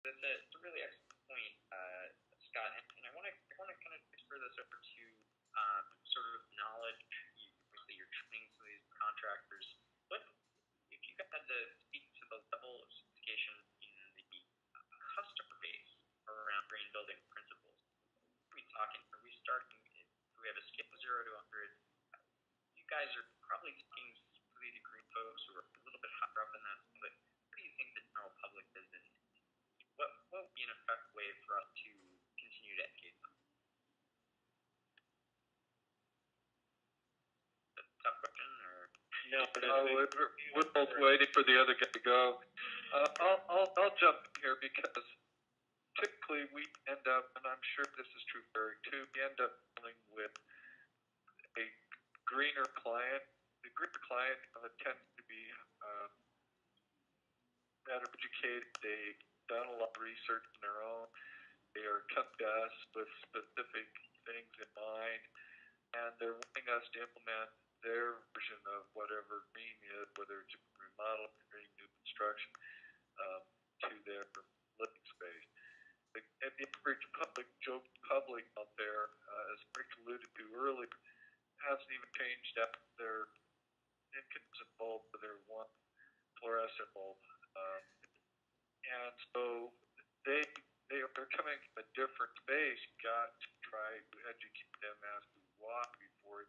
It's a really excellent point, Scott, and I want to kind of transfer this over to sort of knowledge. Obviously, you're training some of these contractors. What if you had to speak to the level of sophistication in the customer base around green building principles? What are we talking? Are we starting? Do we have a scale of 0 to 100? You guys are probably taking specifically to green folks who are a little bit higher up in that. But what do you think the general public is in? What would be an effective way for us to continue to educate them? That's a tough question, or no? We're both waiting for the other guy to go. I'll jump in here because typically we end up, and I'm sure this is true for Eric too, we end up dealing with a greener client. The greener client tends to be better educated. They've done a lot of research on their own. They are coming to us with specific things in mind, and they're wanting us to implement their version of whatever green is, whether it's remodel, green new construction, to their living space. And the average public out there, as Rick alluded to earlier, hasn't even changed out their incandescent bulb to their one fluorescent bulb. And so they're coming from a different space. You got to try to educate them as to why before.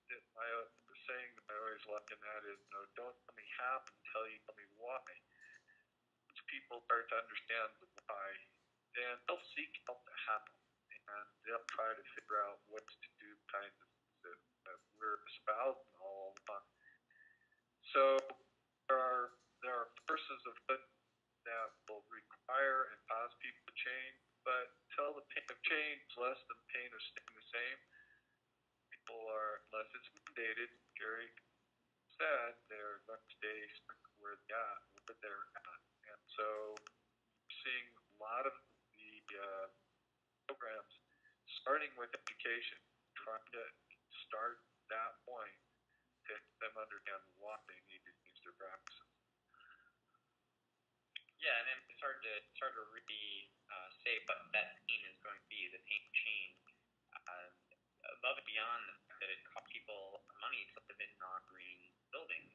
The saying that I always loved in that is, don't tell me how, tell me why. Once people start to understand the why, then they'll seek help to happen, and they'll try to figure out what to do, kind of that we're espousing all along. So there are forces of good that will require and cause people to change, but until the pain of change, less than pain of staying the same, people are, unless it's mandated, Gary said, they're going to stay where they're at. And so we're seeing a lot of the programs starting with education, trying to start that point to help them understand why they need to change their practices. Yeah, and it's hard to really say what that pain is going to be. The pain change above and beyond the fact that it costs people money to live in non-green buildings.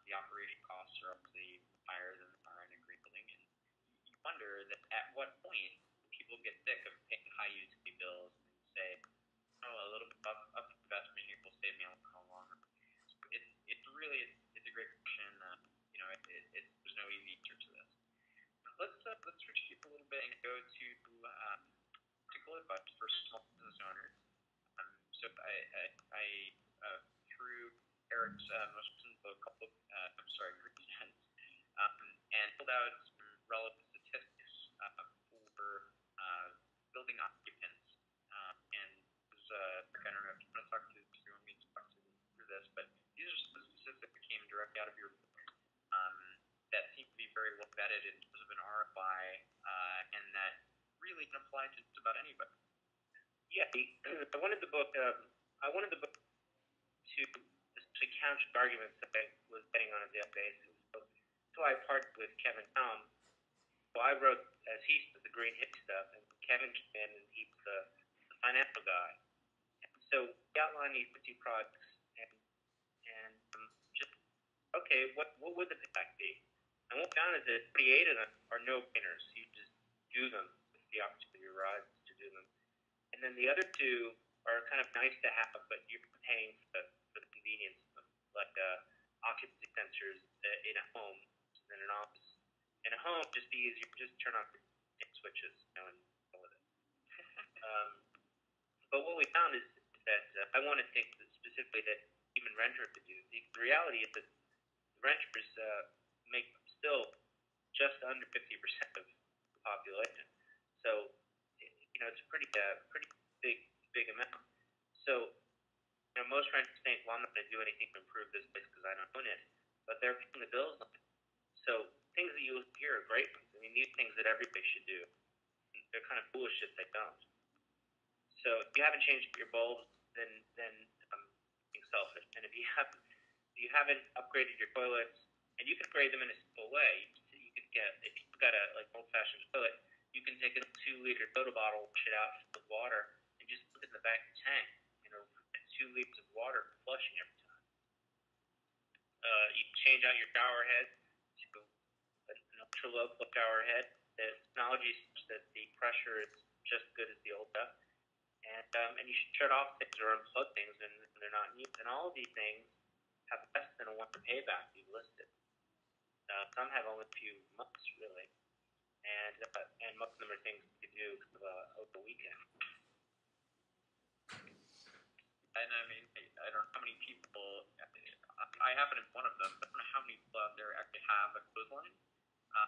The operation costs are obviously higher than they are in a green building, and you wonder that at what point people get sick of paying high utility bills and say, a little bit up investment here will save me a long run. It's really it's a great question. There's no easy answer to this. Let's switch gears a little bit and go to particular advice for small business owners. So I through Eric's most recent book, Green Sense, and pulled out some relevant statistics for building occupants. And I don't know if you want to talk to me through this, but these are some statistics that came directly out of your book that seem to be very well vetted in terms of an ROI, and that really can apply to just about anybody. Yeah, I wanted the book to essentially counter the arguments that I was betting on a daily basis. So I partnered with Kevin Helm. So I wrote, as he said, the green hippie stuff, and Kevin came in and he was the financial guy. And so we outlined these 50 projects and just, okay, what would the impact be? And what we found is that 38 of them are no-brainers. You just do them if the opportunity arises to do them. And then the other two are kind of nice to have, but you're paying for the convenience of them, like occupancy sensors in a home and an office. In a home, just be easier, just turn off your switches, and go with it. But what we found is that I want to think that specifically that even renters could do. The reality is that renters make still just under 50% of the population. So it's a pretty big amount. So most renters think, well, I'm not going to do anything to improve this place because I don't own it, but they're paying the bills on it. So things that you hear are great ones. I mean, these things that everybody should do. They're kind of foolish if they don't. So if you haven't changed your bulbs, then being selfish. And if you haven't upgraded your toilets, and you can upgrade them in a simple way. You can if you've got a like old-fashioned toilet, you can take a 2-liter soda bottle, wash it out with water, and just put it in the back of the tank. 2 liters of water flushing every time. You can change out your shower head to an ultra low flow shower head. The technology is such that the pressure is just as good as the old stuff. And you should shut off things or unplug things when they're not in use. And all of these things have less than a 1-year payback you've listed. Some have only a few months, really. And most of them are things you can do over the weekend. And I mean, I don't know how many people, I happen to be one of them, but I don't know how many people out there actually have a clothesline.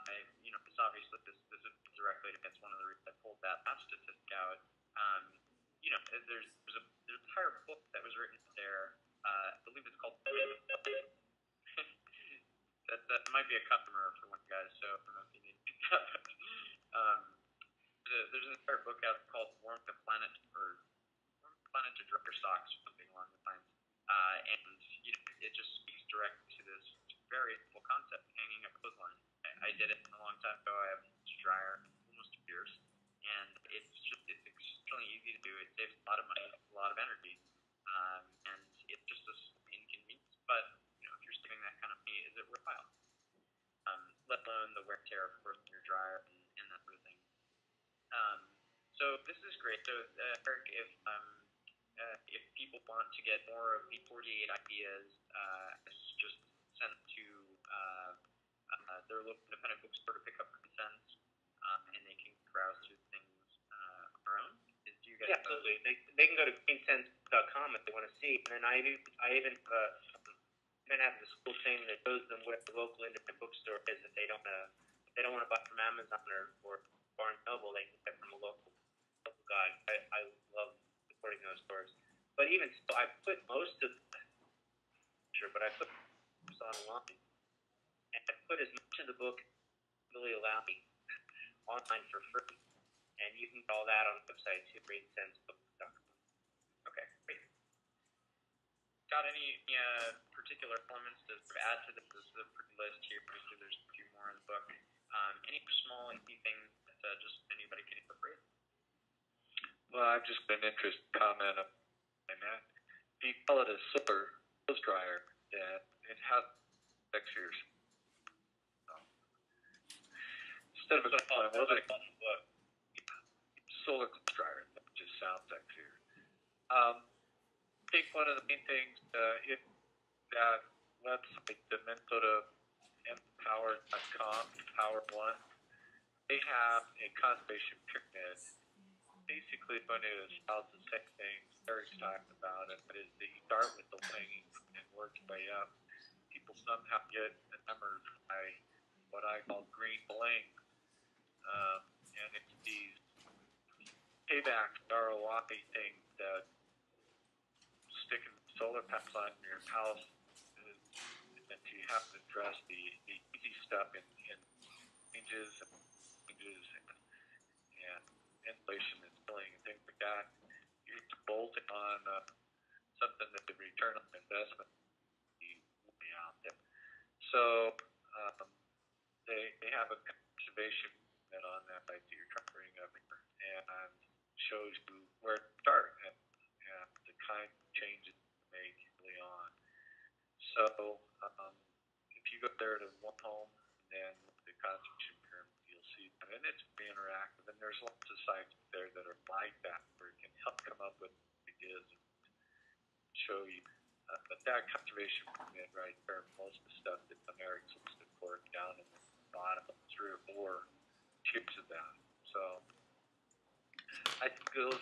It's obviously this is directly against one of the reasons I pulled that statistic out. There's an entire book that was written there. I believe it's called. that might be a customer for one guy, so I don't know if you need to pick that up. There's an entire book out called Warm the Planet, or Warm the Planet to Dry Your Socks, something along the lines. And it just speaks directly to this very simple concept, hanging a clothesline. I did it a long time ago. I have a dryer, almost 2 years, and it's extremely easy to do. It saves a lot of money, a lot of energy, and it's just this inconvenience. But if you're saving that kind of money, is it worthwhile? Let alone the wear and tear, of course, in your dryer and that sort of thing. So this is great. So Eric, if people want to get more of the 48 ideas, just send to their local independent bookstore to pick up Greensense, and they can browse through things on their own. Do you guys? Yeah, absolutely. They can go to greensense.com if they want to see. And then I even have this cool thing that shows them where the local independent bookstore is. If they don't want to buy from Amazon or Barnes Noble, they can get from a local guy. I love supporting those stores. But even so, I put most of but I put online, and I put as much of the book really allow me online for free, and you can get all that on the website too, greensensebook.com. Okay, great. Got any particular elements to sort of add to this? This is a pretty list here. Obviously, there's a few more in the book. Any small, easy things that just anybody can incorporate? Well, I've just been interested in comment on that. If you call it a solar clothes dryer, it has 6 years. So, instead of solar clothes dryer, that just sounds sexier. I think one of the main things is that website, the Minnesota Empower.com, Power One, they have a conservation pyramid. Basically, going to espouse the same things Eric's talking about, and that is that you start with the hanging and work your way up. People somehow get enamored by what I call green bling, and it's these payback ROI things that sticking solar panels on your house, and you have to address the easy stuff in changes and inflation and billing and things like that. You're bolting on something that the return on investment will be out there. So they have a conservation on that site that you're trying to bring up here, and shows you where to start and the kind of changes to make early on. So if you go there to one home and then the conservation pyramid, you'll see that, and it's very interactive. And there's lots of sites there that are like that, where it can help come up with ideas and show you. But that conservation pyramid right there, most of the stuff that Eric's listed for down in the bottom, 3 or 4 tips of that. So I think those